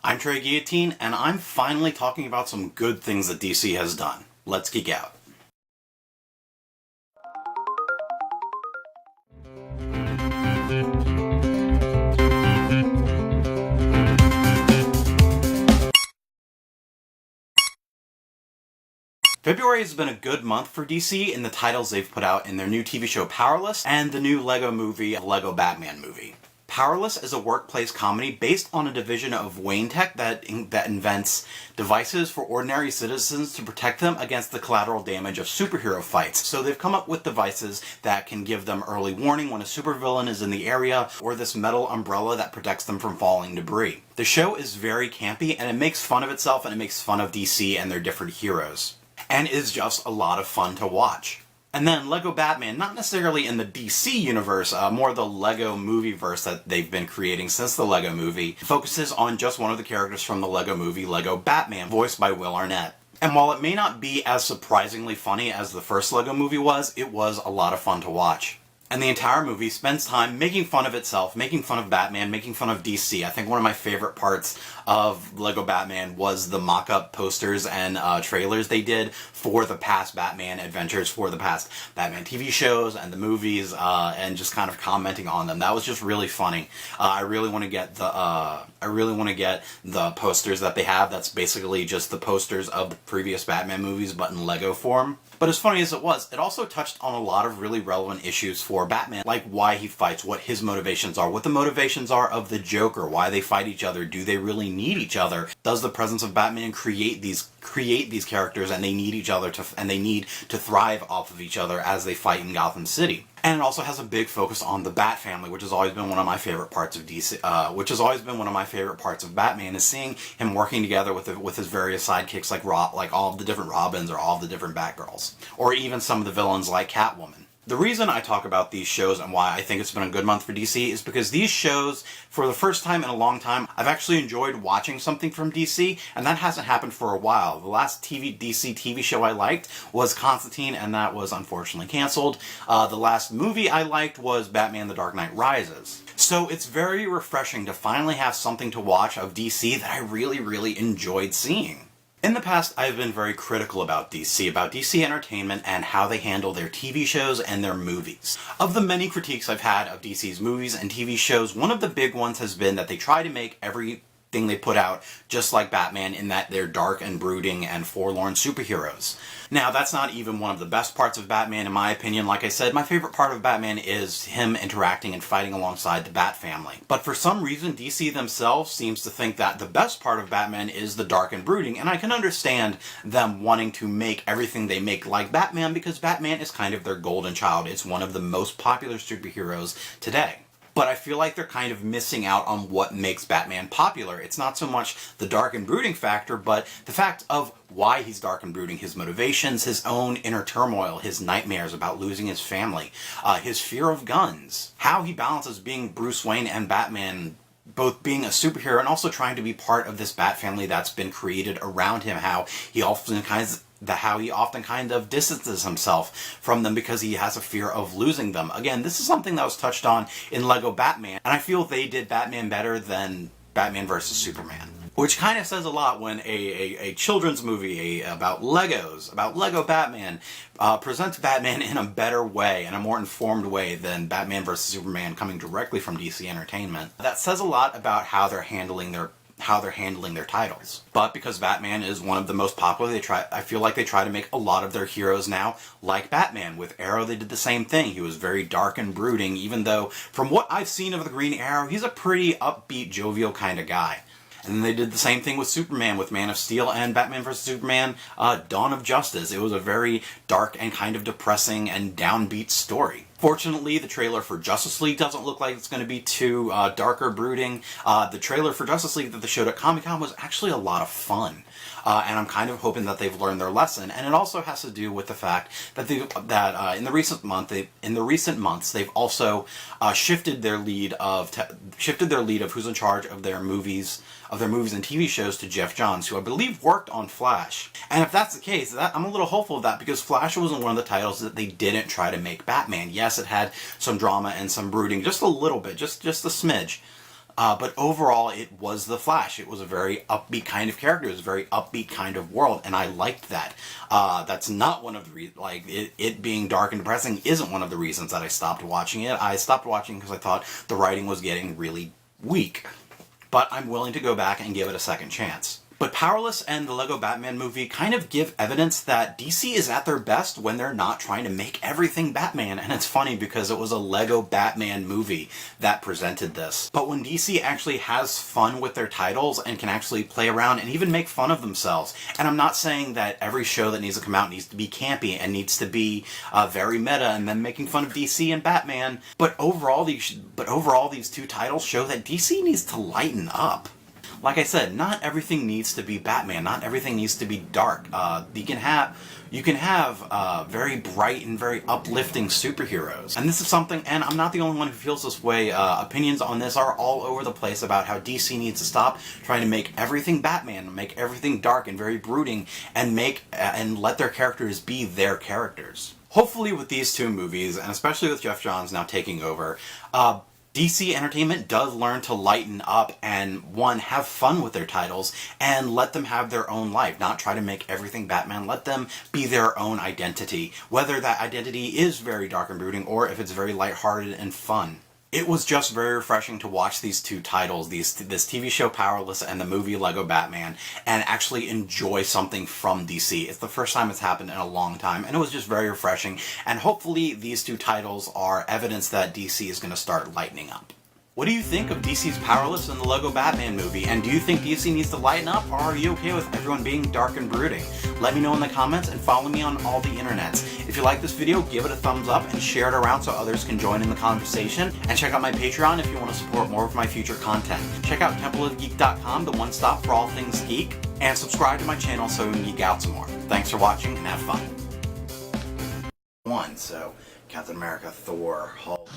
I'm Trey Guillotine, and I'm finally talking about some good things that DC has done. Let's geek out. February has been a good month for DC in the titles they've put out in their new TV show Powerless and the new Lego movie, Lego Batman movie. Powerless is a workplace comedy based on a division of Wayne Tech that invents devices for ordinary citizens to protect them against the collateral damage of superhero fights. So they've come up with devices that can give them early warning when a supervillain is in the area, or this metal umbrella that protects them from falling debris. The show is very campy, and it makes fun of itself, and it makes fun of DC and their different heroes, and is just a lot of fun to watch. And then Lego Batman, not necessarily in the DC universe, more the Lego movie-verse that they've been creating since the Lego movie, focuses on just one of the characters from the Lego movie, Lego Batman, voiced by Will Arnett. And while it may not be as surprisingly funny as the first Lego movie was, it was a lot of fun to watch. And the entire movie spends time making fun of itself, making fun of Batman, making fun of DC. I think one of my favorite parts of Lego Batman was the mock-up posters and trailers they did for the past Batman adventures, for the past Batman TV shows and the movies, and just kind of commenting on them. That was just really funny. I really want to get the posters that they have. That's basically just the posters of the previous Batman movies, but in Lego form. But as funny as it was, it also touched on a lot of really relevant issues for Batman, like why he fights, what his motivations are, what the motivations are of the Joker, why they fight each other, do they really need each other? Does the presence of Batman create these characters, and they need each other and they need to thrive off of each other as they fight in Gotham City? And it also has a big focus on the Bat family, which has always been one of my favorite parts of DC. Which has always been one of my favorite parts of Batman, is seeing him working together with his various sidekicks, like all of the different Robins or all of the different Batgirls, or even some of the villains like Catwoman. The reason I talk about these shows and why I think it's been a good month for DC is because these shows, for the first time in a long time, I've actually enjoyed watching something from DC, and that hasn't happened for a while. The last DC TV show I liked was Constantine, and that was unfortunately canceled. The last movie I liked was Batman: The Dark Knight Rises. So it's very refreshing to finally have something to watch of DC that I really, really enjoyed seeing. In the past, I've been very critical about DC Entertainment and how they handle their TV shows and their movies. Of the many critiques I've had of DC's movies and TV shows, one of the big ones has been that they try to make everything they put out just like Batman, in that they're dark and brooding and forlorn superheroes. Now, that's not even one of the best parts of Batman, in my opinion. Like I said, my favorite part of Batman is him interacting and fighting alongside the Bat family. But for some reason, DC themselves seems to think that the best part of Batman is the dark and brooding, and I can understand them wanting to make everything they make like Batman, because Batman is kind of their golden child. It's one of the most popular superheroes today. But I feel like they're kind of missing out on what makes Batman popular. It's not so much the dark and brooding factor, but the fact of why he's dark and brooding, his motivations, his own inner turmoil, his nightmares about losing his family, his fear of guns, how he balances being Bruce Wayne and Batman, both being a superhero and also trying to be part of this Bat family that's been created around him, how he often kind of distances himself from them because he has a fear of losing them. Again, this is something that was touched on in Lego Batman, and I feel they did Batman better than Batman vs. Superman. Which kind of says a lot when a children's movie about Legos, about Lego Batman, presents Batman in a better way, in a more informed way than Batman vs. Superman coming directly from DC Entertainment. That says a lot about how they're handling their titles. But because Batman is one of the most popular, I feel like they try to make a lot of their heroes now like Batman. With Arrow, they did the same thing. He was very dark and brooding, even though, from what I've seen of the Green Arrow, he's a pretty upbeat, jovial kind of guy. And then they did the same thing with Superman, with Man of Steel and Batman vs. Superman, Dawn of Justice. It was a very dark and kind of depressing and downbeat story. Fortunately, the trailer for Justice League doesn't look like it's going to be too dark or brooding. The trailer for Justice League that they showed at Comic-Con was actually a lot of fun. And I'm kind of hoping that they've learned their lesson. And it also has to do with the fact that in the recent months they've also shifted their lead of who's in charge of their movies and TV shows to Jeff Johns, who I believe worked on Flash. And if that's the case, I'm a little hopeful of that, because Flash wasn't one of the titles that they didn't try to make Batman. Yes, it had some drama and some brooding, just a little bit, just a smidge. But overall, it was the Flash. It was a very upbeat kind of character. It was a very upbeat kind of world, and I liked that. That's not one of the reasons, like, it being dark and depressing isn't one of the reasons that I stopped watching it. I stopped watching because I thought the writing was getting really weak. But I'm willing to go back and give it a second chance. But Powerless and the Lego Batman movie kind of give evidence that DC is at their best when they're not trying to make everything Batman. And it's funny because it was a Lego Batman movie that presented this. But when DC actually has fun with their titles and can actually play around and even make fun of themselves, and I'm not saying that every show that needs to come out needs to be campy and needs to be very meta and then making fun of DC and Batman, but overall these two titles show that DC needs to lighten up. Like I said, not everything needs to be Batman. Not everything needs to be dark. You can have very bright and very uplifting superheroes. And this is something, and I'm not the only one who feels this way. Opinions on this are all over the place about how DC needs to stop trying to make everything Batman, make everything dark and very brooding, and let their characters be their characters. Hopefully, with these two movies, and especially with Geoff Johns now taking over, DC Entertainment does learn to lighten up and, one, have fun with their titles and let them have their own life. Not try to make everything Batman. Let them be their own identity. Whether that identity is very dark and brooding or if it's very lighthearted and fun. It was just very refreshing to watch these two titles, this TV show Powerless and the movie Lego Batman, and actually enjoy something from DC. It's the first time it's happened in a long time, and it was just very refreshing, and hopefully these two titles are evidence that DC is going to start lightening up. What do you think of DC's Powerless and the Lego Batman movie? And do you think DC needs to lighten up, or are you okay with everyone being dark and brooding? Let me know in the comments and follow me on all the internets. If you like this video, give it a thumbs up and share it around so others can join in the conversation. And check out my Patreon if you want to support more of my future content. Check out templeofgeek.com, the one stop for all things geek. And subscribe to my channel so we can geek out some more. Thanks for watching and have fun. So Captain America, Thor, Hulk...